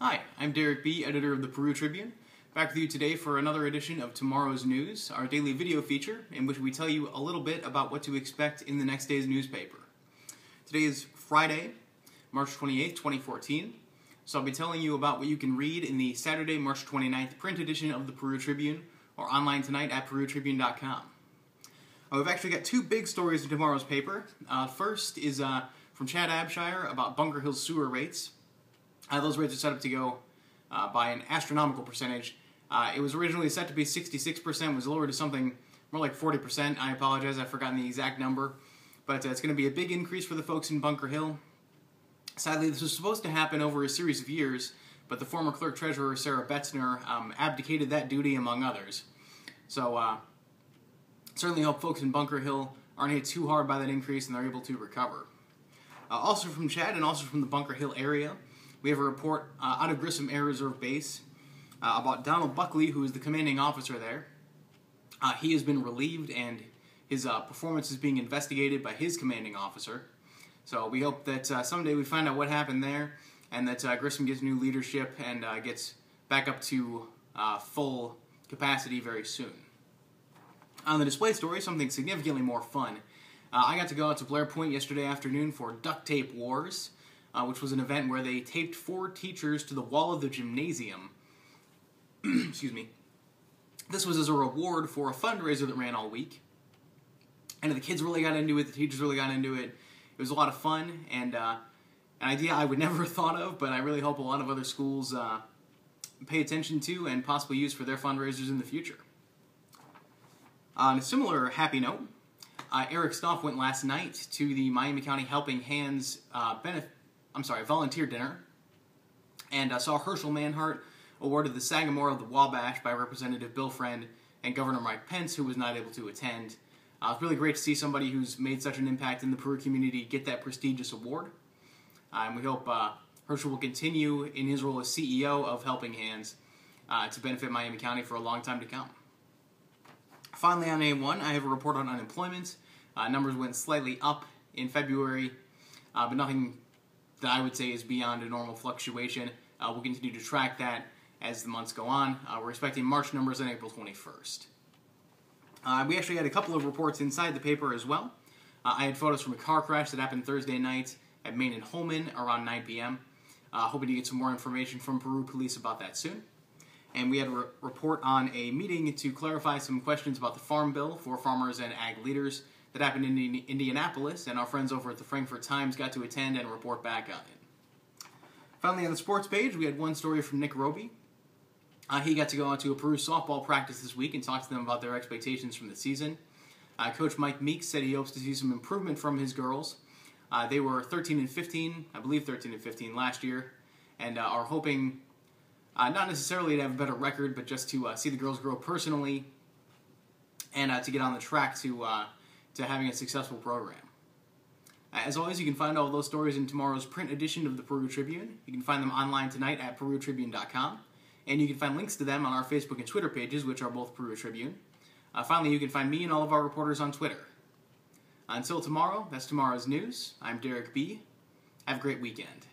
Hi, I'm Derek B., editor of the Peru Tribune, back with you today for another edition of Tomorrow's News, our daily video feature in which we tell you a little bit about what to expect in the next day's newspaper. Today is Friday, March 28th, 2014, so I'll be telling you about what you can read in the Saturday, March 29th print edition of the Peru Tribune, or online tonight at perutribune.com. We've actually got two big stories in tomorrow's paper. First is from Chad Abshire about Bunker Hill's sewer rates. Those rates are set up to go by an astronomical percentage. It was originally set to be 66%, was lowered to something more like 40%. I apologize, I've forgotten the exact number. But it's going to be a big increase for the folks in Bunker Hill. Sadly, this was supposed to happen over a series of years, but the former clerk-treasurer, Sarah Betzner, abdicated that duty, among others. So, certainly hope folks in Bunker Hill aren't hit too hard by that increase and they're able to recover. Also from Chad and also from the Bunker Hill area, we have a report out of Grissom Air Reserve Base about Donald Buckley, who is the commanding officer there. He has been relieved and his performance is being investigated by his commanding officer. So we hope that someday we find out what happened there and that Grissom gets new leadership and gets back up to full capacity very soon. On the display story, something significantly more fun. I got to go out to Blair Point yesterday afternoon for Duct Tape Wars, which was an event where they taped 4 teachers to the wall of the gymnasium. Excuse me. This was as a reward for a fundraiser that ran all week. And the kids really got into it, the teachers really got into it. It was a lot of fun, and an idea I would never have thought of, but I really hope a lot of other schools pay attention to and possibly use for their fundraisers in the future. On a similar happy note, Eric Stoff went last night to the Miami County Helping Hands volunteer dinner and saw Herschel Manhart awarded the Sagamore of the Wabash by Representative Bill Friend and Governor Mike Pence, who was not able to attend. It's really great to see somebody who's made such an impact in the Peru community get that prestigious award. And we hope Herschel will continue in his role as CEO of Helping Hands to benefit Miami County for a long time to come. Finally, on A1, I have a report on unemployment. Numbers went slightly up in February, but nothing that I would say is beyond a normal fluctuation. We'll continue to track that as the months go on. We're expecting March numbers on April 21st. We actually had a couple of reports inside the paper as well. I had photos from a car crash that happened Thursday night at Main and Holman around 9 p.m. Hoping to get some more information from Peru Police about that soon. And we had a report on a meeting to clarify some questions about the Farm Bill for farmers and ag leaders that happened in Indianapolis, and our friends over at the Frankfurt Times got to attend and report back on it. Finally, on the sports page, we had one story from Nick Roby. He got to go out to a Peru softball practice this week and talk to them about their expectations from the season. Coach Mike Meeks said he hopes to see some improvement from his girls. They were 13 and 15, I believe 13 and 15 last year, and are hoping not necessarily to have a better record, but just to see the girls grow personally and to get on the track to having a successful program. As always, you can find all those stories in tomorrow's print edition of the Peru Tribune. You can find them online tonight at perutribune.com, and you can find links to them on our Facebook and Twitter pages, which are both Peru Tribune. Finally, you can find me and all of our reporters on Twitter. Until tomorrow, that's tomorrow's news. I'm Derek B. Have a great weekend.